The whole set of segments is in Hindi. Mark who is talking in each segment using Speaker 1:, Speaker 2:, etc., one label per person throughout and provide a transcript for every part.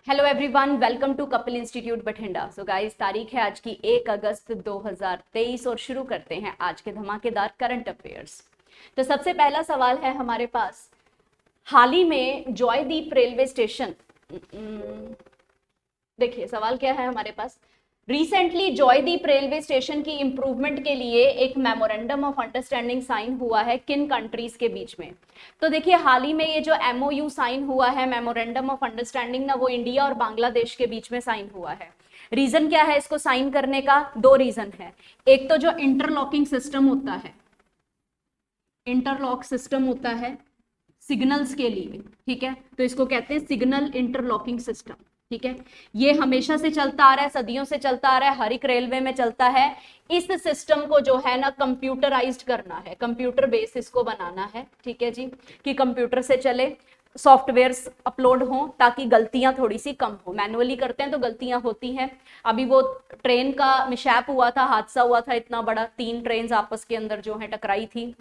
Speaker 1: Hello everyone, welcome to Kapil institute Bathinda. So guys, तारीख है आज की 1 अगस्त 2023 और शुरू करते हैं आज के धमाकेदार करंट अफेयर्स। तो सबसे पहला सवाल है हमारे पास, हाल ही में जॉयदीप रेलवे स्टेशन, देखिए सवाल क्या है हमारे पास। रिसेंटली जॉयदीप रेलवे स्टेशन की इंप्रूवमेंट के लिए एक मेमोरेंडम ऑफ अंडरस्टैंडिंग साइन हुआ है किन कंट्रीज के बीच में। तो देखिए हाल ही में ये जो एमओयू साइन हुआ है, मेमोरेंडम ऑफ अंडरस्टैंडिंग ना, वो इंडिया और बांग्लादेश के बीच में साइन हुआ है। रीजन क्या है इसको साइन करने का? दो रीजन है। एक तो जो इंटरलॉकिंग सिस्टम होता है, इंटरलॉक सिस्टम होता है सिग्नल्स के लिए, ठीक है, तो इसको कहते हैं सिग्नल इंटरलॉकिंग सिस्टम। ठीक है, ये हमेशा से चलता आ रहा है, सदियों से चलता आ रहा है, हर एक रेलवे में चलता है। इस सिस्टम को जो है ना कंप्यूटराइज्ड करना है, कंप्यूटर बेस इसको बनाना है, ठीक है जी, कि कंप्यूटर से चले, सॉफ्टवेयर्स अपलोड हो ताकि गलतियां थोड़ी सी कम हो। मैनुअली करते हैं तो गलतियां होती हैं। अभी वो ट्रेन का मिसहैप हुआ था, हादसा हुआ था इतना बड़ा, 3 ट्रेन आपस के अंदर जो है टकराई थी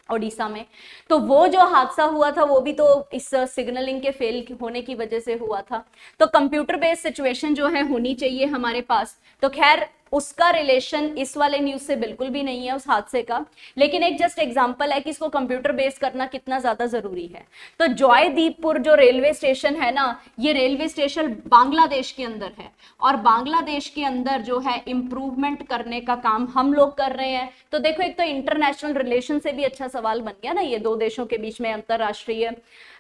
Speaker 1: ओडिशा में। तो वो जो हादसा हुआ था वो भी तो इस सिग्नलिंग के फेल होने की वजह से हुआ था। तो कंप्यूटर बेस्ड सिचुएशन जो है होनी चाहिए हमारे पास। तो खैर उसका रिलेशन इस वाले न्यूज से बिल्कुल भी नहीं है, उस हादसे का, लेकिन एक जस्ट एग्जांपल है कि इसको कंप्यूटर बेस्ड करना कितना ज्यादा जरूरी है। तो जॉयदीपपुर जो रेलवे स्टेशन है ना, ये रेलवे स्टेशन बांग्लादेश के अंदर है, और बांग्लादेश के अंदर जो है इंप्रूवमेंट करने का काम हम लोग कर रहे हैं। तो देखो, एक तो इंटरनेशनल रिलेशन से भी अच्छा सवाल बन गया ना, ये दो देशों के बीच में अंतरराष्ट्रीय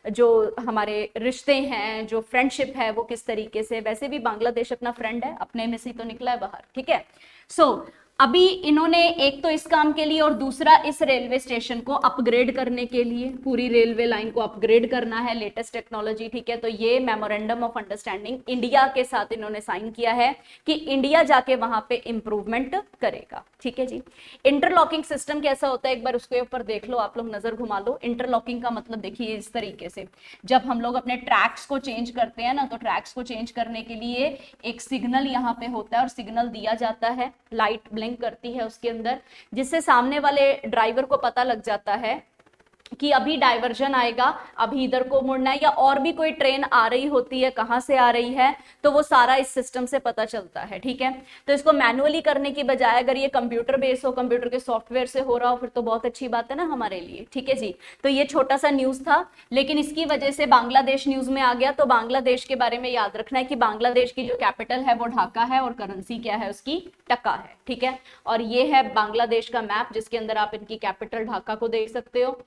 Speaker 1: जो हमारे रिश्ते हैं, जो फ्रेंडशिप है वो किस तरीके से। वैसे भी बांग्लादेश अपना फ्रेंड है, अपने में से तो निकला है बाहर, ठीक है। सो अभी इन्होंने एक तो इस काम के लिए और दूसरा इस रेलवे स्टेशन को अपग्रेड करने के लिए, पूरी रेलवे लाइन को अपग्रेड करना है, लेटेस्ट टेक्नोलॉजी, ठीक है। तो ये मेमोरेंडम ऑफ अंडरस्टैंडिंग इंडिया के साथ इन्होंने साइन किया है कि इंडिया जाके वहां पे इंप्रूवमेंट करेगा, ठीक है जी। इंटरलॉकिंग सिस्टम कैसा होता है एक बार उसके ऊपर देख लो, आप लोग नजर घुमा लो। इंटरलॉकिंग का मतलब देखिए इस तरीके से, जब हम लोग अपने ट्रैक्स को चेंज करते हैं ना, तो ट्रैक्स को चेंज करने के लिए एक सिग्नल यहाँ पे होता है और सिग्नल दिया जाता है, लाइट ब्लिंक करती है उसके अंदर, जिससे सामने वाले ड्राइवर को पता लग जाता है कि अभी डाइवर्जन आएगा, अभी इधर को मुड़ना है, या और भी कोई ट्रेन आ रही होती है, कहां से आ रही है, तो वो सारा इस सिस्टम से पता चलता है, ठीक है। तो इसको मैनुअली करने की बजाय अगर ये कंप्यूटर बेस हो, कंप्यूटर के सॉफ्टवेयर से हो रहा हो, फिर तो बहुत अच्छी बात है ना हमारे लिए, ठीक है जी। तो ये छोटा सा न्यूज था, लेकिन इसकी वजह से बांग्लादेश न्यूज में आ गया। तो बांग्लादेश के बारे में याद रखना है कि बांग्लादेश की जो कैपिटल है वो ढाका है और करेंसी क्या है उसकी? टका है, ठीक है। और ये है बांग्लादेश का मैप जिसके अंदर आप इनकी कैपिटल ढाका को देख सकते हो।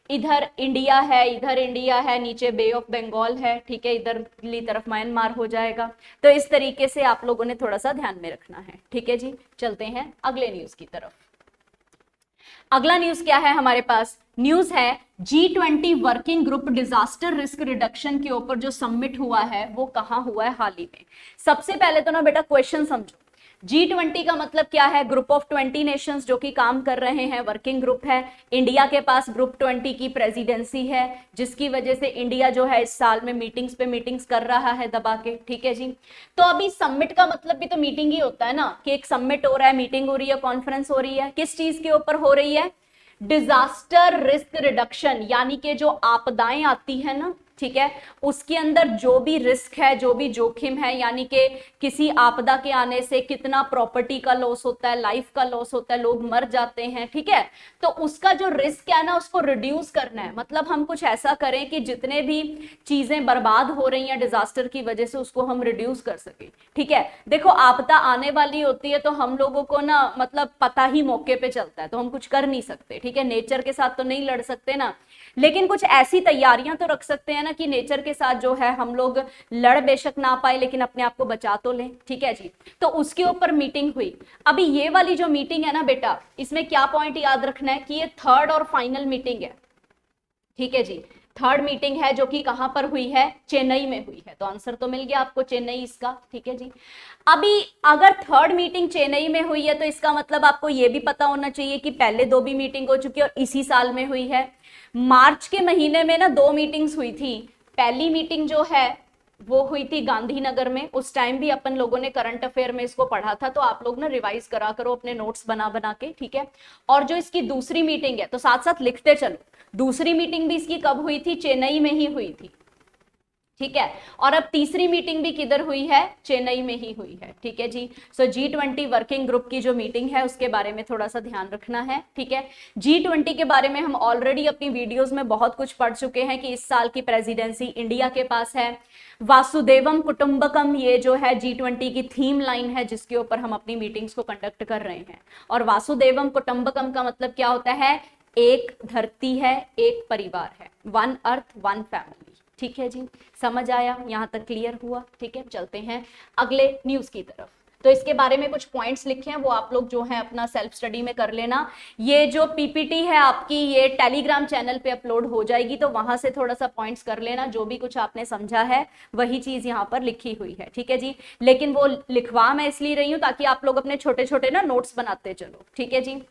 Speaker 1: इधर इंडिया है, इधर इंडिया है, नीचे बे ऑफ बंगाल है, ठीक है, इधरली तरफ म्यांमार हो जाएगा। तो इस तरीके से आप लोगों ने थोड़ा सा ध्यान में रखना है, ठीक है जी। चलते हैं अगले न्यूज की तरफ। अगला न्यूज क्या है हमारे पास? न्यूज है G20 working group disaster risk reduction के ऊपर जो सबमिट हुआ है वो कहां हुआ है हाल ही में। सबसे पहले तो ना बेटा क्वेश्चन समझो, G20 का मतलब क्या है? ग्रुप ऑफ 20 नेशंस जो कि काम कर रहे हैं, वर्किंग ग्रुप है। इंडिया के पास ग्रुप 20 की प्रेसिडेंसी है, जिसकी वजह से इंडिया जो है इस साल में मीटिंग्स पे मीटिंग्स कर रहा है दबा के, ठीक है जी। तो अभी समिट का मतलब भी तो मीटिंग ही होता है ना, कि एक समिट हो रहा है, मीटिंग हो रही है, कॉन्फ्रेंस हो रही है, किस चीज के ऊपर हो रही है? डिजास्टर रिस्क रिडक्शन, यानी कि जो आपदाएं आती है ना, ठीक है, उसके अंदर जो भी रिस्क है, जो भी जोखिम है, यानी कि किसी आपदा के आने से कितना प्रॉपर्टी का लॉस होता है, लाइफ का लॉस होता है, लोग मर जाते हैं, ठीक है। तो उसका जो रिस्क है ना उसको रिड्यूस करना है। मतलब हम कुछ ऐसा करें कि जितने भी चीजें बर्बाद हो रही हैं डिजास्टर की वजह से उसको हम रिड्यूस कर सके, ठीक है। देखो आपदा आने वाली होती है तो हम लोगों को ना मतलब पता ही मौके पे चलता है, तो हम कुछ कर नहीं सकते, ठीक है। नेचर के साथ तो नहीं लड़ सकते ना, लेकिन कुछ ऐसी तैयारियां तो रख सकते हैं ना कि नेचर के साथ जो है हम लोग लड़ बेशक ना पाए लेकिन अपने आप को बचा तो लें, ठीक है जी। तो उसके ऊपर मीटिंग हुई। अभी ये वाली जो मीटिंग है ना बेटा, इसमें क्या पॉइंट याद रखना है कि ये थर्ड और फाइनल मीटिंग है, ठीक है जी। थर्ड मीटिंग है जो कि कहां पर हुई है? चेन्नई में हुई है। तो आंसर तो मिल गया आपको, चेन्नई इसका, ठीक है जी। अभी अगर थर्ड मीटिंग चेन्नई में हुई है तो इसका मतलब आपको यह भी पता होना चाहिए कि पहले 2 भी मीटिंग हो चुकी है और इसी साल में हुई है। मार्च के महीने में ना 2 मीटिंग्स हुई थी। पहली मीटिंग जो है वो हुई थी गांधीनगर में। उस टाइम भी अपन लोगों ने करंट अफेयर में इसको पढ़ा था, तो आप लोग ना रिवाइज करा करो अपने नोट्स बना बना के, ठीक है। और जो इसकी दूसरी मीटिंग है, तो साथ साथ लिखते चलो, दूसरी मीटिंग भी इसकी कब हुई थी? चेन्नई में ही हुई थी, ठीक है। और अब तीसरी मीटिंग भी किधर हुई है, चेन्नई में ही हुई है, ठीक है जी। सो G20 वर्किंग ग्रुप की जो मीटिंग है उसके बारे में थोड़ा सा ध्यान रखना है, ठीक है। G20 के बारे में हम ऑलरेडी अपनी वीडियोस में बहुत कुछ पढ़ चुके हैं कि इस साल की प्रेसिडेंसी इंडिया के पास है। वासुदेवम कुटुंबकम ये जो है G20 की थीम लाइन है जिसके ऊपर हम अपनी मीटिंग्स को कंडक्ट कर रहे हैं। और वासुदेवम कुटुंबकम का मतलब क्या होता है, एक धरती है, एक परिवार है, वन अर्थ वन फैमिली, ठीक है जी। समझ आया, यहां तक क्लियर हुआ, ठीक है। चलते हैं अगले न्यूज की तरफ। तो इसके बारे में कुछ पॉइंट्स लिखे हैं, वो आप लोग जो है अपना सेल्फ स्टडी में कर लेना। ये जो पीपीटी है आपकी ये टेलीग्राम चैनल पे अपलोड हो जाएगी, तो वहां से थोड़ा सा पॉइंट्स कर लेना, जो भी कुछ आपने समझा है वही चीज यहाँ पर लिखी हुई है, ठीक है जी। लेकिन वो लिखवा मैं इसलिए रही हूं ताकि आप लोग अपने छोटे छोटे ना नोट्स बनाते चलो, ठीक है जी।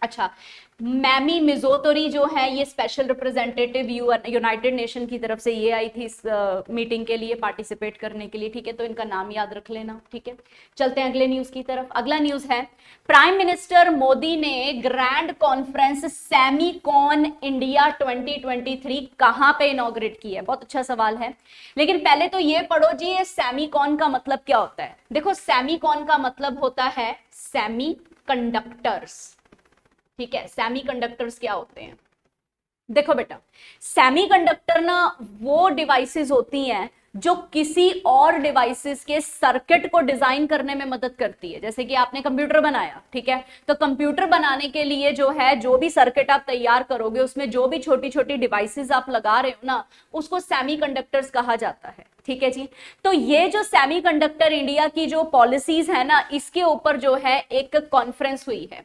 Speaker 1: अच्छा, मैमी मिजोतोरी जो है ये स्पेशल रिप्रेजेंटेटिव यूनाइटेड नेशन की तरफ से ये आई थी इस मीटिंग के लिए पार्टिसिपेट करने के लिए, ठीक है। तो इनका नाम याद रख लेना, ठीक है। चलते हैं अगले न्यूज की तरफ। अगला न्यूज है प्राइम मिनिस्टर मोदी ने ग्रैंड कॉन्फ्रेंस सेमीकॉन इंडिया 2023 कहां पे इनॉग्रेट की है। बहुत अच्छा सवाल है, लेकिन पहले तो ये पढ़ो जी ये सेमीकॉन का मतलब क्या होता है। देखो सेमीकॉन का मतलब होता है सेमी कंडक्टर्स, ठीक है। सेमीकंडक्टर्स क्या होते हैं, देखो बेटा, सेमीकंडक्टर ना वो डिवाइसेस होती हैं जो किसी और डिवाइसेस के सर्किट को डिजाइन करने में मदद करती है। जैसे कि आपने कंप्यूटर बनाया, ठीक है, तो कंप्यूटर बनाने के लिए जो है जो भी सर्किट आप तैयार करोगे उसमें जो भी छोटी छोटी डिवाइसेस आप लगा रहे हो ना उसको सेमीकंडक्टर्स कहा जाता है, ठीक है जी। तो ये जो सेमीकंडक्टर इंडिया की जो पॉलिसीज है ना इसके ऊपर जो है एक कॉन्फ्रेंस हुई है।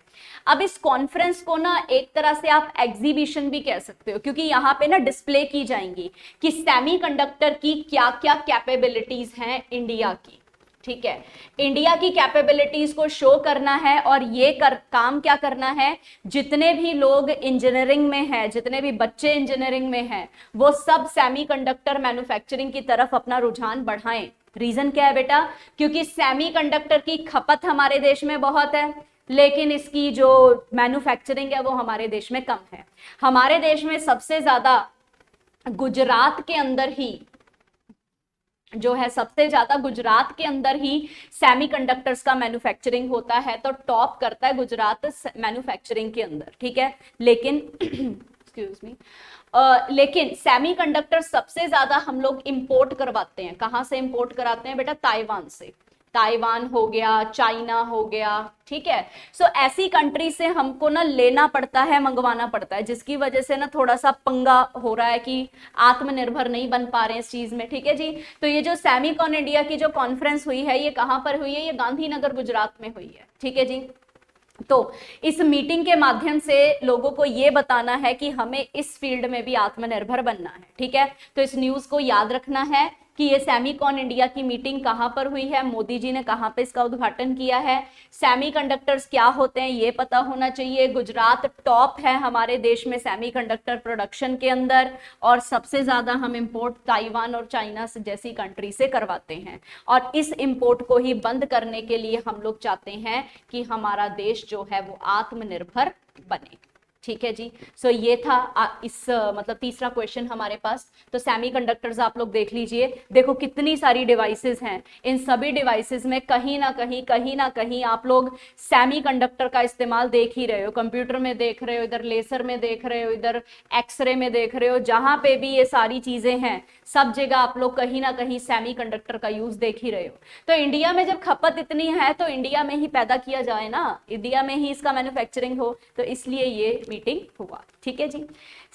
Speaker 1: अब इस कॉन्फ्रेंस को ना एक तरह से आप एग्जीबिशन भी कह सकते हो, क्योंकि यहाँ पे ना डिस्प्ले की जाएंगी कि सेमीकंडक्टर की क्या क्या कैपेबिलिटीज हैं इंडिया की, ठीक है। इंडिया की कैपेबिलिटीज को शो करना है और ये काम क्या करना है, जितने भी लोग इंजीनियरिंग में हैं, जितने भी बच्चे इंजीनियरिंग में हैं, वो सब सेमीकंडक्टर मैन्युफैक्चरिंग की तरफ अपना रुझान बढ़ाएं। रीजन क्या है बेटा, क्योंकि सेमीकंडक्टर की खपत हमारे देश में बहुत है, लेकिन इसकी जो मैन्युफैक्चरिंग है वो हमारे देश में कम है। हमारे देश में सबसे ज्यादा गुजरात के अंदर ही जो है, सबसे ज्यादा गुजरात के अंदर ही सेमीकंडक्टर्स का मैन्युफैक्चरिंग होता है, तो टॉप करता है गुजरात मैन्युफैक्चरिंग के अंदर, ठीक है। लेकिन एक्सक्यूज मी, लेकिन सेमीकंडक्टर सबसे ज्यादा हम लोग इंपोर्ट करवाते हैं। कहां से इंपोर्ट कराते हैं बेटा, ताइवान से। ताइवान हो गया, चाइना हो गया, ठीक है। सो ऐसी कंट्री से हमको ना लेना पड़ता है, मंगवाना पड़ता है, जिसकी वजह से ना थोड़ा सा पंगा हो रहा है कि आत्मनिर्भर नहीं बन पा रहे हैं इस चीज में, ठीक है जी। तो ये जो सेमीकॉन इंडिया की जो कॉन्फ्रेंस हुई है ये कहां पर हुई है, ये गांधीनगर गुजरात में हुई है, ठीक है जी। तो इस मीटिंग के माध्यम से लोगों को यह बताना है कि हमें इस फील्ड में भी आत्मनिर्भर बनना है, ठीक है। तो इस न्यूज को याद रखना है कि ये सेमीकॉन इंडिया की मीटिंग कहां पर हुई है, मोदी जी ने कहां पे इसका उद्घाटन किया है, सेमीकंडक्टर्स क्या होते हैं ये पता होना चाहिए। गुजरात टॉप है हमारे देश में सेमीकंडक्टर प्रोडक्शन के अंदर, और सबसे ज्यादा हम इंपोर्ट ताइवान और चाइना से जैसी कंट्री से करवाते हैं, और इस इंपोर्ट को ही बंद करने के लिए हम लोग चाहते हैं कि हमारा देश जो है वो आत्मनिर्भर बने, ठीक है जी। सो ये था इस मतलब तीसरा क्वेश्चन हमारे पास। तो सेमीकंडक्टर्स आप लोग देख लीजिए, देखो कितनी सारी डिवाइसेस हैं, इन सभी डिवाइसेस में कहीं ना कहीं आप लोग सेमीकंडक्टर का इस्तेमाल देख ही रहे हो। कंप्यूटर में देख रहे हो, इधर लेजर में देख रहे हो, इधर एक्सरे में देख रहे हो, जहां पे भी ये सारी चीजें हैं सब जगह आप लोग कहीं ना कहीं सेमीकंडक्टर का यूज देख ही रहे हो। तो इंडिया में जब खपत इतनी है तो इंडिया में ही पैदा किया जाए ना, इंडिया में ही इसका मैन्युफैक्चरिंग हो, तो इसलिए ये मीटिंग हुआ, ठीक है जी।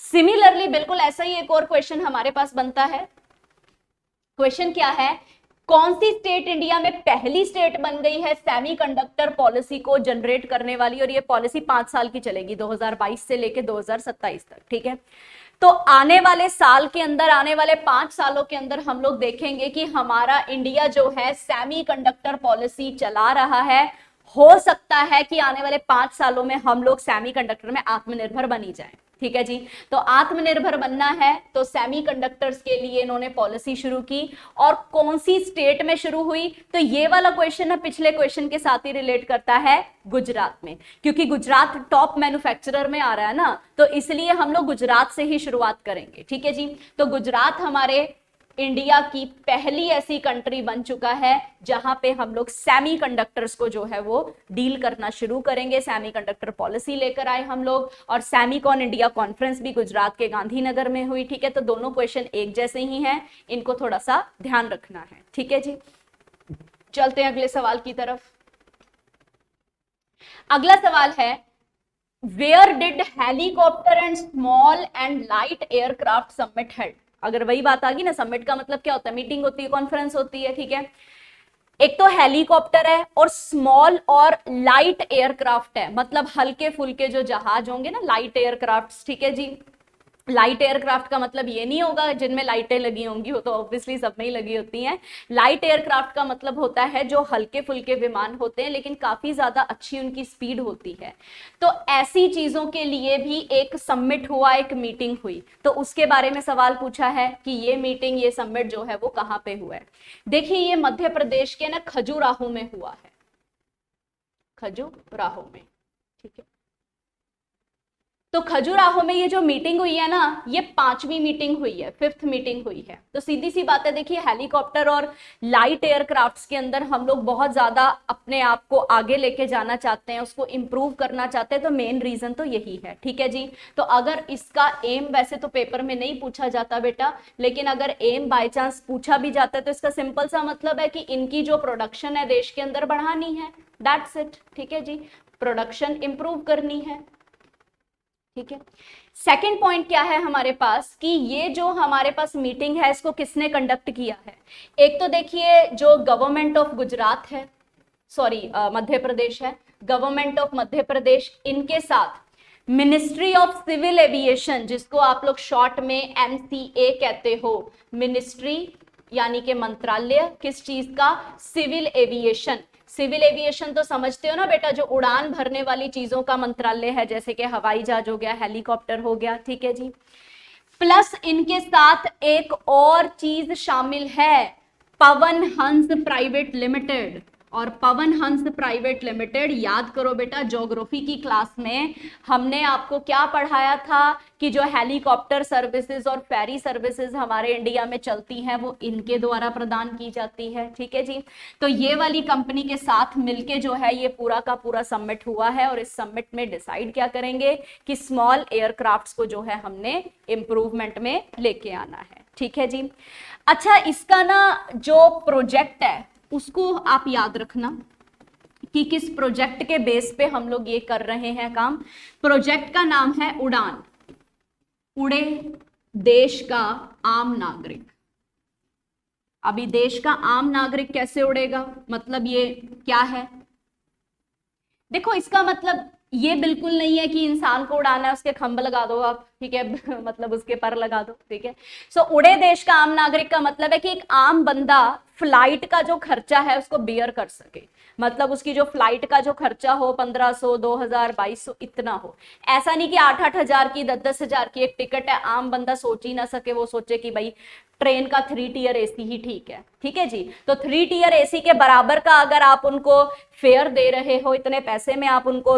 Speaker 1: सिमिलरली बिल्कुल ऐसा ही एक और क्वेश्चन हमारे पास बनता है। क्वेश्चन क्या है, कौन सी स्टेट इंडिया में पहली स्टेट बन गई है सेमीकंडक्टर पॉलिसी को जनरेट करने वाली, और ये पॉलिसी 5 साल की चलेगी, 2022 से लेके 2027 तक, ठीक है। तो आने वाले साल के अंदर, आने वाले 5 सालों के अंदर हम लोग देखेंगे कि हमारा इंडिया जो है सेमीकंडक्टर पॉलिसी चला रहा है। हो सकता है कि आने वाले 5 सालों में हम लोग सेमीकंडक्टर में आत्मनिर्भर बनी जाएं, ठीक है जी। तो आत्मनिर्भर बनना है तो सेमीकंडक्टर्स के लिए इन्होंने पॉलिसी शुरू की, और कौन सी स्टेट में शुरू हुई, तो ये वाला क्वेश्चन ना पिछले क्वेश्चन के साथ ही रिलेट करता है, गुजरात में, क्योंकि गुजरात टॉप मैन्युफैक्चरर में आ रहा है ना, तो इसलिए हम लोग गुजरात से ही शुरुआत करेंगे, ठीक है जी। तो गुजरात हमारे इंडिया की पहली ऐसी कंट्री बन चुका है जहां पे हम लोग सेमीकंडक्टर्स को जो है वो डील करना शुरू करेंगे। सेमीकंडक्टर पॉलिसी लेकर आए हम लोग, और सेमीकॉन इंडिया कॉन्फ्रेंस भी गुजरात के गांधीनगर में हुई। ठीक है, तो दोनों क्वेश्चन एक जैसे ही हैं, इनको थोड़ा सा ध्यान रखना है। ठीक है जी, चलते हैं अगले सवाल की तरफ। अगला सवाल है, where did helicopter and small and light aircraft summit held. अगर वही बात आ गई ना, समिट का मतलब क्या होता है, मीटिंग होती है, कॉन्फ्रेंस होती है। ठीक है, एक तो हेलीकॉप्टर है और स्मॉल और लाइट एयरक्राफ्ट है, मतलब हल्के फुल्के जो जहाज होंगे ना, लाइट एयरक्राफ्ट। ठीक है जी, लाइट एयरक्राफ्ट का मतलब ये नहीं होगा जिनमें लाइटें लगी होंगी, वो तो ऑब्वियसली सब में ही लगी होती हैं। लाइट एयरक्राफ्ट का मतलब होता है जो हल्के फुल्के विमान होते हैं लेकिन काफी ज्यादा अच्छी उनकी स्पीड होती है। तो ऐसी चीजों के लिए भी एक समिट हुआ, एक मीटिंग हुई, तो उसके बारे में सवाल पूछा है कि ये मीटिंग, ये समिट जो है वो कहां पे हुआ है। देखिए, ये मध्य प्रदेश के ना खजुराहो में हुआ है, खजुराहो में। ठीक है, तो खजुराहो में ये जो मीटिंग हुई है ना, ये 5वीं मीटिंग हुई है, 5th मीटिंग हुई है। तो सीधी सी बात है, देखिए हेलीकॉप्टर और लाइट एयरक्राफ्ट्स के अंदर हम लोग बहुत ज्यादा अपने आप को आगे लेके जाना चाहते हैं, उसको इंप्रूव करना चाहते हैं, तो मेन रीजन तो यही है। ठीक है जी, तो अगर इसका एम, वैसे तो पेपर में नहीं पूछा जाता बेटा, लेकिन अगर एम बाय चांस पूछा भी जाता है तो इसका सिंपल सा मतलब है कि इनकी जो प्रोडक्शन है देश के अंदर बढ़ानी है, दैट्स इट। ठीक है जी, प्रोडक्शन इंप्रूव करनी है। ठीक है, सेकंड पॉइंट क्या है हमारे पास कि ये जो हमारे पास मीटिंग है इसको किसने कंडक्ट किया है। एक तो देखिए जो गवर्नमेंट ऑफ गुजरात है, सॉरी मध्य प्रदेश है, गवर्नमेंट ऑफ मध्य प्रदेश, इनके साथ मिनिस्ट्री ऑफ सिविल एविएशन, जिसको आप लोग शॉर्ट में MCA कहते हो, मिनिस्ट्री यानी कि मंत्रालय किस चीज का, सिविल एविएशन। सिविल एविएशन तो समझते हो ना बेटा, जो उड़ान भरने वाली चीजों का मंत्रालय है, जैसे कि हवाई जहाज हो गया, हेलीकॉप्टर हो गया। ठीक है जी, प्लस इनके साथ एक और चीज शामिल है, पवन हंस प्राइवेट लिमिटेड। और पवन हंस प्राइवेट लिमिटेड, याद करो बेटा, ज्योग्राफी की क्लास में हमने आपको क्या पढ़ाया था कि जो हेलीकॉप्टर सर्विसेज और फेरी सर्विसेज हमारे इंडिया में चलती हैं वो इनके द्वारा प्रदान की जाती है। ठीक है जी, तो ये वाली कंपनी के साथ मिलके जो है ये पूरा का पूरा समिट हुआ है, और इस समिट में डिसाइड क्या करेंगे कि स्मॉल एयरक्राफ्ट्स को जो है हमने इंप्रूवमेंट में लेके आना है। ठीक है जी, अच्छा, इसका ना जो प्रोजेक्ट है उसको आप याद रखना कि किस प्रोजेक्ट के बेस पे हम लोग ये कर रहे हैं काम। प्रोजेक्ट का नाम है उड़ान, उड़े देश का आम नागरिक। अभी देश का आम नागरिक कैसे उड़ेगा, मतलब ये क्या है, देखो इसका मतलब ये बिल्कुल नहीं है कि इंसान को उड़ाना है उसके खंभ लगा दो आप, ठीक है मतलब उसके पर लगा दो। ठीक है, सो उड़े देश का आम नागरिक का मतलब है कि एक आम बंदा फ्लाइट का जो खर्चा है उसको बियर कर सके, मतलब उसकी जो फ्लाइट का जो खर्चा हो 1500, 2000, 2200 इतना हो। ऐसा नहीं कि 8-8 हजार की, 10-10 हजार की एक टिकट है, आम बंदा सोच ही ना सके, वो सोचे कि भाई ट्रेन का 3 टियर एसी ही ठीक है। ठीक है जी, तो 3 टियर एसी के बराबर का अगर आप उनको फेयर दे रहे हो, इतने पैसे में आप उनको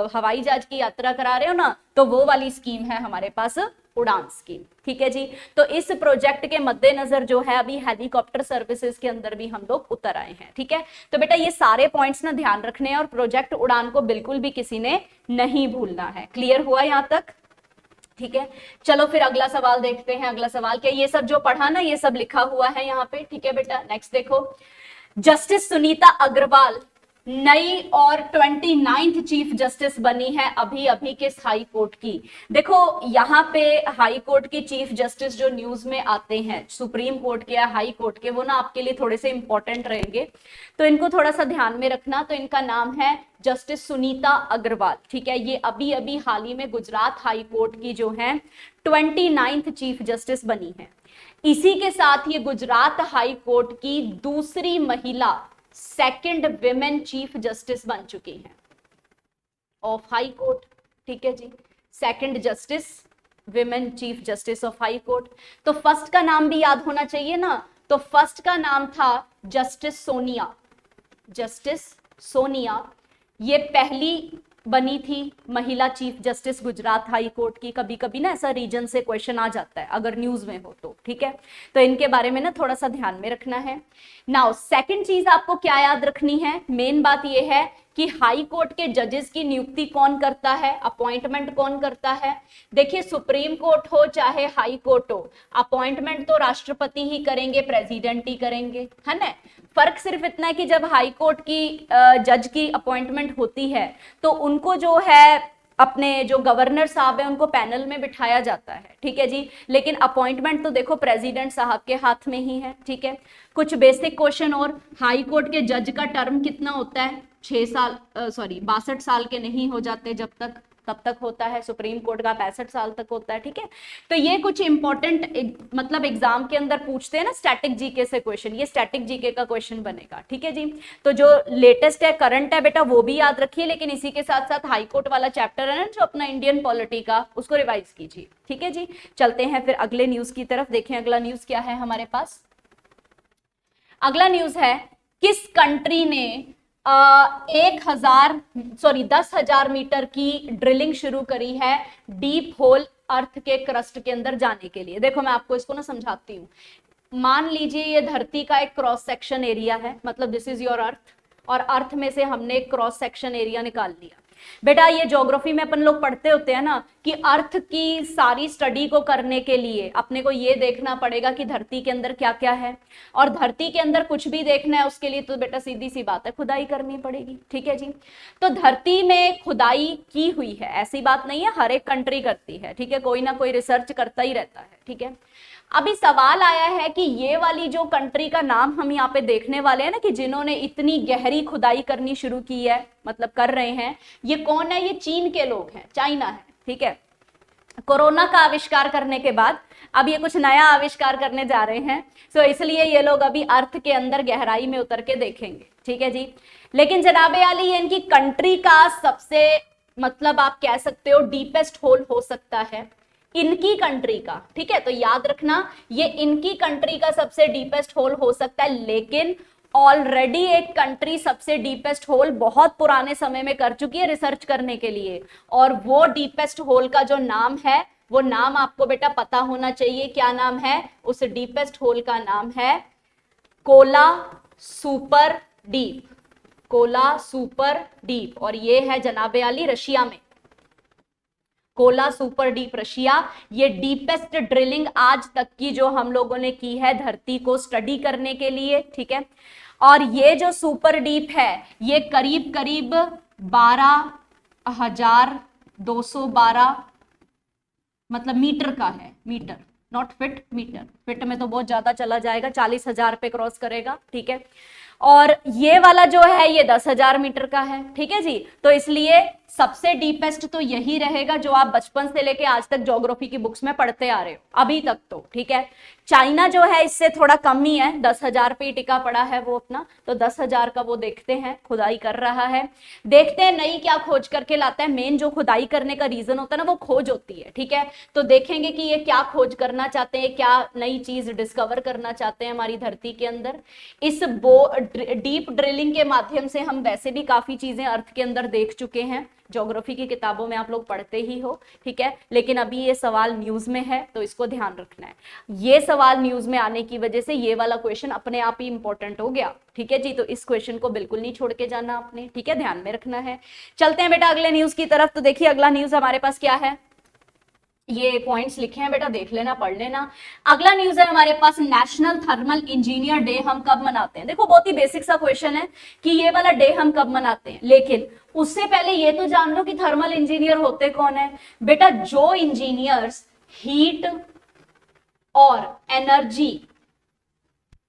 Speaker 1: हवाई जहाज की यात्रा करा रहे हो ना, तो वो वाली स्कीम है हमारे पास उड़ान स्कीम। ठीक है जी, तो इस प्रोजेक्ट के मद्देनजर जो है अभी हेलीकॉप्टर सर्विसेज के अंदर भी हम लोग उतर आए हैं। ठीक है, तो बेटा ये सारे पॉइंट्स ना ध्यान रखने हैं, और प्रोजेक्ट उड़ान को बिल्कुल भी किसी ने नहीं भूलना है। क्लियर हुआ यहां तक? ठीक है, चलो फिर अगला सवाल देखते हैं। अगला सवाल क्या, ये सब जो पढ़ा ना ये सब लिखा हुआ है यहाँ पे। ठीक है बेटा, नेक्स्ट देखो, जस्टिस सुनीता अग्रवाल नई और 29th चीफ जस्टिस बनी है अभी अभी के हाई कोर्ट की। देखो यहाँ पे हाई कोर्ट की चीफ जस्टिस जो न्यूज में आते हैं, सुप्रीम कोर्ट के या हाई कोर्ट के, वो ना आपके लिए थोड़े से इंपॉर्टेंट रहेंगे, तो इनको थोड़ा सा ध्यान में रखना। तो इनका नाम है जस्टिस सुनीता अग्रवाल। ठीक है, ये अभी अभी हाल ही में गुजरात हाई कोर्ट की जो है 29th चीफ जस्टिस बनी है। इसी के साथ ये गुजरात हाई कोर्ट की दूसरी महिला, सेकंड विमेन चीफ जस्टिस बन चुकी हैं ऑफ हाई कोर्ट। ठीक है जी, second justice, women chief justice of high court. तो फर्स्ट का नाम भी याद होना चाहिए ना, तो फर्स्ट का नाम था जस्टिस सोनिया, जस्टिस सोनिया। ये पहली बनी थी महिला chief justice Gujarat high court की। कभी कभी ना ऐसा रीजन से क्वेश्चन आ जाता है अगर न्यूज में हो तो, ठीक है, तो इनके बारे में ना थोड़ा सा ध्यान में रखना है। नाउ सेकंड चीज आपको क्या याद रखनी है, मेन बात यह है कि हाई कोर्ट के जजेस की नियुक्ति कौन करता है, अपॉइंटमेंट कौन करता है। देखिए सुप्रीम कोर्ट हो चाहे हाई कोर्ट हो, अपॉइंटमेंट तो राष्ट्रपति ही करेंगे, प्रेसिडेंट ही करेंगे, है ना। फर्क सिर्फ इतना है कि जब हाई कोर्ट की जज की अपॉइंटमेंट होती है तो उनको जो है अपने जो गवर्नर साहब है उनको पैनल में बिठाया जाता है, ठीक है जी, लेकिन अपॉइंटमेंट तो देखो प्रेसिडेंट साहब के हाथ में ही है, ठीक है। कुछ बेसिक क्वेश्चन और, हाई कोर्ट के जज का टर्म कितना होता है, 6 साल, 62 साल के नहीं हो जाते जब तक, तब तक होता है। सुप्रीम कोर्ट का 65 साल तक होता है, ठीक है। तो ये कुछ इंपॉर्टेंट मतलब एग्जाम के अंदर पूछते हैं ना स्टैटिक जीके से क्वेश्चन, ये स्टैटिक जीके का क्वेश्चन बनेगा, ठीक है जी। तो जो लेटेस्ट है, करंट है बेटा, वो भी याद रखिए, लेकिन इसी के साथ साथ हाई कोर्ट वाला चैप्टर है ना जो अपना इंडियन पॉलिटी का, उसको रिवाइज कीजिए, ठीक है जी। चलते हैं फिर अगले न्यूज की तरफ, देखें अगला न्यूज क्या है हमारे पास। अगला न्यूज है, किस कंट्री ने 10,000 मीटर की ड्रिलिंग शुरू करी है डीप होल अर्थ के क्रस्ट के अंदर जाने के लिए। देखो मैं आपको इसको ना समझाती हूँ। मान लीजिए ये धरती का एक क्रॉस सेक्शन एरिया है, मतलब दिस इज योर अर्थ, और अर्थ में से हमने एक क्रॉस सेक्शन एरिया निकाल लिया। बेटा ये ज्योग्राफी में अपन लोग पढ़ते होते हैं ना कि अर्थ की सारी स्टडी को करने के लिए अपने को ये देखना पड़ेगा कि धरती के अंदर क्या क्या है, और धरती के अंदर कुछ भी देखना है उसके लिए तो बेटा सीधी सी बात है, खुदाई करनी पड़ेगी, ठीक है जी। तो धरती में खुदाई की हुई है, ऐसी बात नहीं है, हर एक कंट्री करती है, ठीक है, कोई ना कोई रिसर्च करता ही रहता है, ठीक है। अभी सवाल आया है कि ये वाली जो कंट्री का नाम हम यहाँ पे देखने वाले हैं ना कि जिन्होंने इतनी गहरी खुदाई करनी शुरू की है, मतलब कर रहे हैं, ये कौन है, ये चीन के लोग हैं, चाइना है, ठीक है। कोरोना का आविष्कार करने के बाद अब ये कुछ नया आविष्कार करने जा रहे हैं, सो इसलिए ये लोग अभी अर्थ के अंदर गहराई में उतर के देखेंगे, ठीक है जी। लेकिन जनाबे आली ये इनकी कंट्री का सबसे, मतलब आप कह सकते हो डीपेस्ट होल हो सकता है इनकी कंट्री का, ठीक है। तो याद रखना ये इनकी कंट्री का सबसे डीपेस्ट होल हो सकता है, लेकिन ऑलरेडी एक कंट्री सबसे डीपेस्ट होल बहुत पुराने समय में कर चुकी है रिसर्च करने के लिए, और वो डीपेस्ट होल का जो नाम है वो नाम आपको बेटा पता होना चाहिए। क्या नाम है उस डीपेस्ट होल का? नाम है Kola super deep, Kola super deep, और ये है जनाबे आली रशिया में, कोला सुपर डीप रशिया। ये डीपेस्ट ड्रिलिंग आज तक की जो हम लोगों ने की है धरती को स्टडी करने के लिए, ठीक है। और ये जो सुपर डीप है ये करीब करीब 12,212 मतलब मीटर का है, meter not feet, meter, feet में तो बहुत ज्यादा चला जाएगा, 40,000 पे क्रॉस करेगा, ठीक है। और ये वाला जो है ये 10,000 मीटर का है, ठीक है जी। तो इसलिए सबसे डीपेस्ट तो यही रहेगा जो आप बचपन से लेके आज तक ज्योग्राफी की बुक्स में पढ़ते आ रहे हो अभी तक तो, ठीक है। चाइना जो है इससे थोड़ा कम ही है, 10,000 पे टिका पड़ा है वो अपना, तो 10,000 का वो देखते हैं, खुदाई कर रहा है, देखते हैं नई क्या खोज करके लाता है। मेन जो खुदाई करने का रीजन होता है ना वो खोज होती है, ठीक है। तो देखेंगे कि ये क्या खोज करना चाहते हैं, क्या नई चीज डिस्कवर करना चाहते हैं हमारी धरती के अंदर। इस डीप ड्रिलिंग के माध्यम से हम वैसे भी काफी चीजें अर्थ के अंदर देख चुके हैं, ज्योग्राफी की किताबों में आप लोग पढ़ते ही हो, ठीक है। लेकिन अभी ये सवाल न्यूज में है तो इसको ध्यान रखना है। ये सवाल न्यूज में आने की वजह से ये वाला क्वेश्चन अपने आप ही इंपॉर्टेंट हो गया, ठीक है जी। तो इस क्वेश्चन को बिल्कुल नहीं छोड़ के जाना आपने, ठीक है, ध्यान में रखना है। चलते हैं बेटा अगले न्यूज की तरफ। तो देखिए अगला न्यूज हमारे पास क्या है, ये पॉइंट्स लिखे हैं बेटा, देख लेना, पढ़ लेना। अगला न्यूज है हमारे पास, नेशनल थर्मल इंजीनियर डे हम कब मनाते हैं। देखो बहुत ही बेसिक सा क्वेश्चन है कि ये वाला डे हम कब मनाते हैं, लेकिन उससे पहले ये तो जान लो कि थर्मल इंजीनियर होते कौन है बेटा। जो इंजीनियर्स हीट और एनर्जी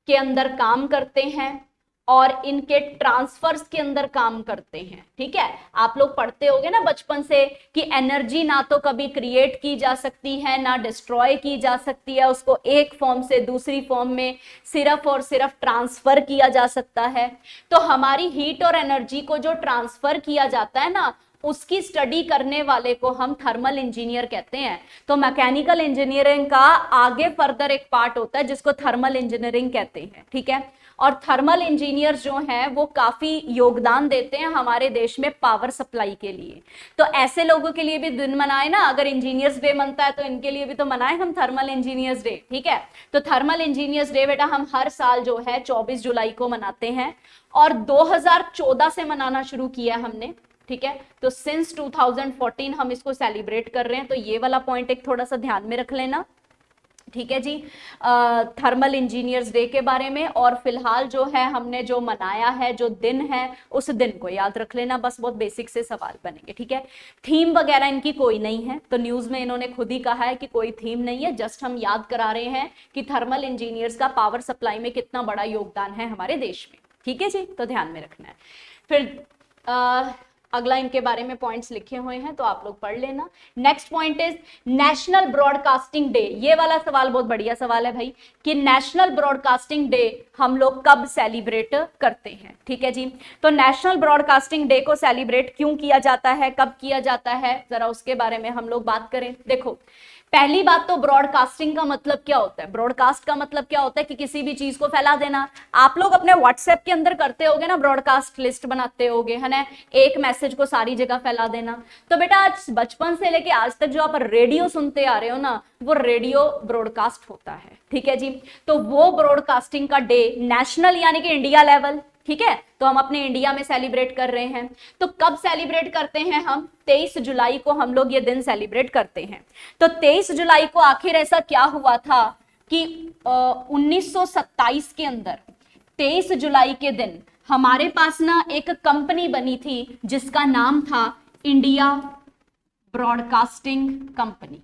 Speaker 1: के अंदर काम करते हैं और इनके ट्रांसफर्स के अंदर काम करते हैं, ठीक है। आप लोग पढ़ते होंगे ना बचपन से कि एनर्जी ना तो कभी क्रिएट की जा सकती है ना डिस्ट्रॉय की जा सकती है, उसको एक फॉर्म से दूसरी फॉर्म में सिर्फ और सिर्फ ट्रांसफर किया जा सकता है। तो हमारी हीट और एनर्जी को जो ट्रांसफर किया जाता है ना उसकी स्टडी करने वाले को हम थर्मल इंजीनियर कहते हैं। तो मैकेनिकल इंजीनियरिंग का आगे फर्दर एक पार्ट होता है जिसको थर्मल इंजीनियरिंग कहते हैं, ठीक है। और थर्मल इंजीनियर जो हैं वो काफी योगदान देते हैं हमारे देश में पावर सप्लाई के लिए। तो ऐसे लोगों के लिए भी दिन मनाए ना, अगर इंजीनियर्स डे मनता है तो इनके लिए भी तो मनाए हम थर्मल इंजीनियर्स डे, ठीक है। तो थर्मल इंजीनियर्स डे बेटा हम हर साल जो है 24 जुलाई को मनाते हैं और 2014 से मनाना शुरू किया हमने, ठीक है। तो सिंस 2014 हम इसको सेलिब्रेट कर रहे हैं। तो ये वाला पॉइंट एक थोड़ा सा ध्यान में रख लेना, ठीक है जी, थर्मल इंजीनियर्स डे के बारे में। और फिलहाल जो है हमने जो मनाया है, जो दिन है, उस दिन को याद रख लेना, बस बहुत बेसिक से सवाल बनेंगे, ठीक है। थीम वगैरह इनकी कोई नहीं है, तो न्यूज में इन्होंने खुद ही कहा है कि कोई थीम नहीं है, जस्ट हम याद करा रहे हैं कि थर्मल इंजीनियर्स का पावर सप्लाई में कितना बड़ा योगदान है हमारे देश में, ठीक है जी, तो ध्यान में रखना है। फिर अगला इनके बारे में पॉइंट्स लिखे हुए हैं तो आप लोग पढ़ लेना। Next point is national broadcasting day. ये वाला सवाल बहुत बढ़िया सवाल है भाई कि नेशनल ब्रॉडकास्टिंग डे हम लोग कब सेलिब्रेट करते हैं, ठीक है जी। तो नेशनल ब्रॉडकास्टिंग डे को सेलिब्रेट क्यों किया जाता है, कब किया जाता है, जरा उसके बारे में हम लोग बात करें। देखो पहली बात तो ब्रॉडकास्टिंग का मतलब क्या होता है। ब्रॉडकास्ट का मतलब क्या होता है कि किसी भी चीज को फैला देना। आप लोग अपने व्हाट्सएप के अंदर करते होगे ना, ब्रॉडकास्ट लिस्ट बनाते होगे, है ना, एक मैसेज को सारी जगह फैला देना। तो बेटा आज बचपन से लेके आज तक जो आप रेडियो सुनते आ रहे हो ना, वो रेडियो ब्रॉडकास्ट होता है, ठीक है जी। तो वो ब्रॉडकास्टिंग का डे नेशनल यानी कि इंडिया लेवल, ठीक है, तो हम अपने इंडिया में सेलिब्रेट कर रहे हैं। तो कब सेलिब्रेट करते हैं हम, 23 जुलाई को हम लोग ये दिन सेलिब्रेट करते हैं। तो 23 जुलाई को आखिर ऐसा क्या हुआ था कि 1927 के अंदर 23 जुलाई के दिन हमारे पास ना एक कंपनी बनी थी जिसका नाम था इंडिया ब्रॉडकास्टिंग कंपनी,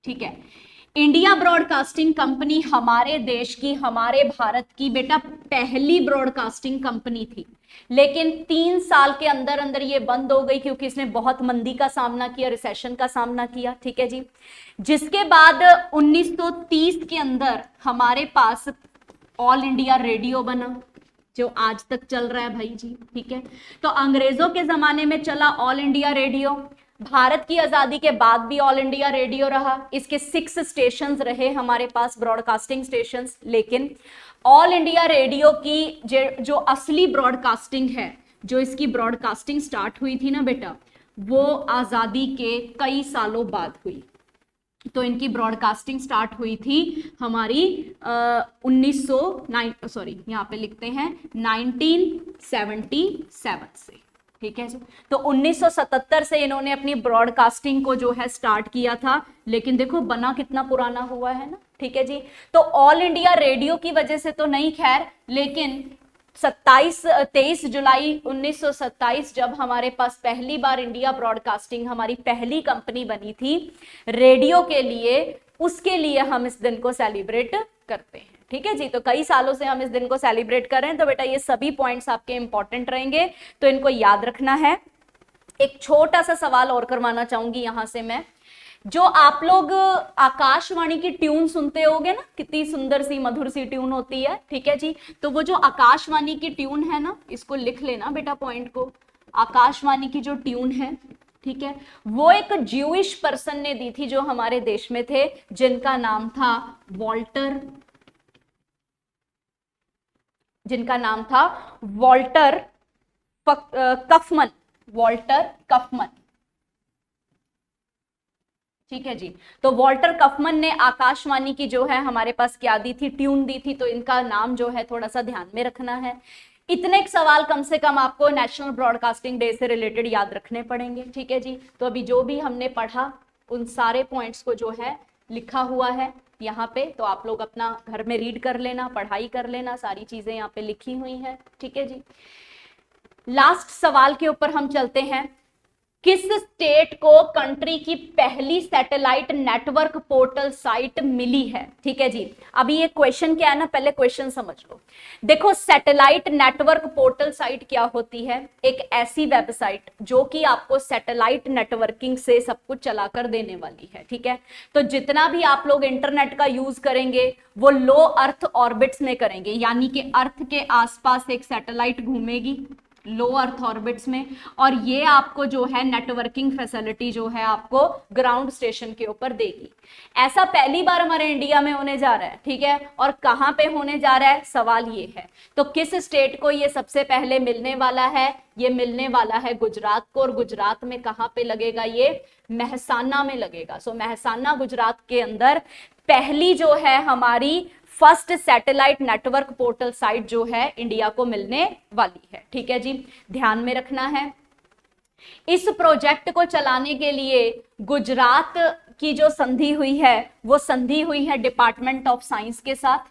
Speaker 1: ठीक है। इंडिया ब्रॉडकास्टिंग कंपनी हमारे देश की, हमारे भारत की बेटा पहली ब्रॉडकास्टिंग कंपनी थी, लेकिन 3 साल के अंदर अंदर ये बंद हो गई क्योंकि इसने बहुत मंदी का सामना किया, रिसेशन का सामना किया, ठीक है जी। जिसके बाद 1930 के अंदर हमारे पास ऑल इंडिया रेडियो बना जो आज तक चल रहा है भाई जी, ठीक है। तो अंग्रेजों के जमाने में चला ऑल इंडिया रेडियो, भारत की आजादी के बाद भी ऑल इंडिया रेडियो रहा। इसके 6 स्टेशंस रहे हमारे पास, ब्रॉडकास्टिंग स्टेशंस। लेकिन ऑल इंडिया रेडियो की जो असली ब्रॉडकास्टिंग है, जो इसकी ब्रॉडकास्टिंग स्टार्ट हुई थी ना बेटा, वो आजादी के कई सालों बाद हुई। तो इनकी ब्रॉडकास्टिंग स्टार्ट हुई थी हमारी यहाँ पे लिखते हैं 1977 से, ठीक है जी। तो 1977 से इन्होंने अपनी ब्रॉडकास्टिंग को जो है स्टार्ट किया था, लेकिन देखो बना कितना पुराना हुआ है ना, ठीक है जी। तो ऑल इंडिया रेडियो की वजह से तो नहीं खैर, लेकिन 23 जुलाई 1927 जब हमारे पास पहली बार इंडिया ब्रॉडकास्टिंग हमारी पहली कंपनी बनी थी रेडियो के लिए, उसके लिए हम इस दिन को सेलिब्रेट करते हैं, ठीक है जी। तो कई सालों से हम इस दिन को सेलिब्रेट कर रहे हैं। तो बेटा ये सभी पॉइंट्स आपके इंपॉर्टेंट रहेंगे, तो इनको याद रखना है। एक छोटा सा सवाल और करवाना चाहूंगी यहां से मैं, जो आप लोग आकाशवाणी की ट्यून सुनते होगे ना, कितनी सुंदर सी मधुर सी ट्यून होती है, ठीक है जी। तो वो जो आकाशवाणी की ट्यून है ना, इसको लिख लेना बेटा पॉइंट को, आकाशवाणी की जो ट्यून है, ठीक है, वो एक ज्यूइश पर्सन ने दी थी जो हमारे देश में थे, जिनका नाम था वॉल्टर, जिनका नाम था वॉल्टर कफमन, वॉल्टर कफमन, ठीक है जी। तो वॉल्टर कफमन ने आकाशवाणी की जो है हमारे पास क्या दी थी, ट्यून दी थी। तो इनका नाम जो है थोड़ा सा ध्यान में रखना है। इतने सवाल कम से कम आपको नेशनल ब्रॉडकास्टिंग डे से रिलेटेड याद रखने पड़ेंगे, ठीक है जी। तो अभी जो भी हमने पढ़ा उन सारे पॉइंट्स को जो है लिखा हुआ है यहाँ पे, तो आप लोग अपना घर में रीड कर लेना, पढ़ाई कर लेना, सारी चीजें यहाँ पे लिखी हुई हैं, ठीक है जी। लास्ट सवाल के ऊपर हम चलते हैं। किस स्टेट को कंट्री की पहली सैटेलाइट नेटवर्क पोर्टल साइट मिली है, ठीक है जी। अभी ये क्वेश्चन क्या है ना, पहले क्वेश्चन समझ लो। देखो सैटेलाइट नेटवर्क पोर्टल साइट क्या होती है, एक ऐसी वेबसाइट जो कि आपको सैटेलाइट नेटवर्किंग से सब कुछ चलाकर देने वाली है, ठीक है। तो जितना भी आप लोग इंटरनेट का यूज करेंगे वो लो अर्थ ऑर्बिट्स में करेंगे, यानी कि अर्थ के आसपास एक सैटेलाइट घूमेगी, लो अर्थ ऑर्बिट्स में, और ये आपको जो है नेटवर्किंग फैसिलिटी जो है आपको ग्राउंड स्टेशन के ऊपर देगी। ऐसा पहली बार हमारे इंडिया में होने जा रहा है, ठीक है, और कहां पे होने जा रहा है, सवाल ये है। तो किस स्टेट को ये सबसे पहले मिलने वाला है, ये मिलने वाला है गुजरात को, और गुजरात में कहां पे लगेगा, ये मेहसाना में लगेगा। सो मेहसाना गुजरात के अंदर पहली जो है हमारी first satellite network portal site जो है इंडिया को मिलने वाली है, ठीक है जी, ध्यान में रखना है। इस प्रोजेक्ट को चलाने के लिए गुजरात की जो संधि हुई है वो संधि हुई है डिपार्टमेंट ऑफ साइंस के साथ,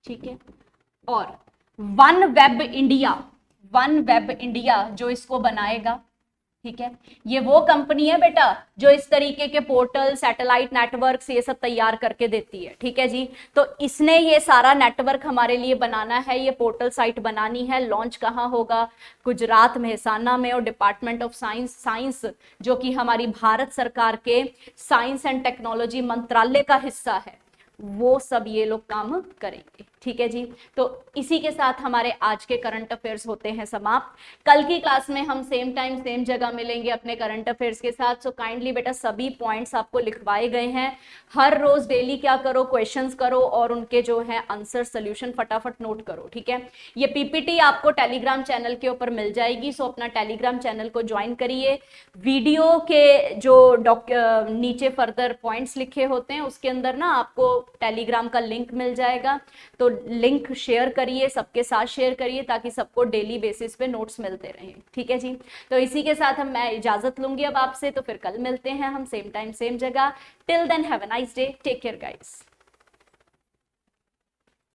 Speaker 1: ठीक है, और वन वेब इंडिया जो इसको बनाएगा, ठीक है, ये वो कंपनी है बेटा जो इस तरीके के पोर्टल, सैटेलाइट नेटवर्क्स ये सब तैयार करके देती है, ठीक है जी। तो इसने ये सारा नेटवर्क हमारे लिए बनाना है, ये पोर्टल साइट बनानी है। लॉन्च कहाँ होगा, गुजरात मेहसाना में, और डिपार्टमेंट ऑफ साइंस जो कि हमारी भारत सरकार के साइंस एंड टेक्नोलॉजी मंत्रालय का हिस्सा है, वो सब ये लोग काम करेंगे, ठीक है जी। तो इसी के साथ हमारे आज के करंट अफेयर्स होते हैं समाप्त। कल की क्लास में हम सेम टाइम सेम जगह मिलेंगे अपने करंट अफेयर्स के साथ। सो काइंडली बेटा सभी पॉइंट्स आपको लिखवाए गए हैं, हर रोज डेली क्या करो, क्वेश्चंस करो और उनके जो है आंसर सोल्यूशन फटाफट नोट करो, ठीक है। ये पीपीटी आपको टेलीग्राम चैनल के ऊपर मिल जाएगी, सो अपना टेलीग्राम चैनल को ज्वाइन करिए। वीडियो के जो नीचे फर्दर पॉइंट्स लिखे होते हैं उसके अंदर ना आपको टेलीग्राम का लिंक मिल जाएगा, तो लिंक शेयर करिए, सबके साथ शेयर करिए ताकि सबको डेली बेसिस पे नोट्स मिलते रहें, ठीक है जी। तो इसी के साथ मैं इजाजत लूंगी अब आपसे, तो फिर कल मिलते हैं हम सेम टाइम सेम जगह। Till then have a nice day, take care guys.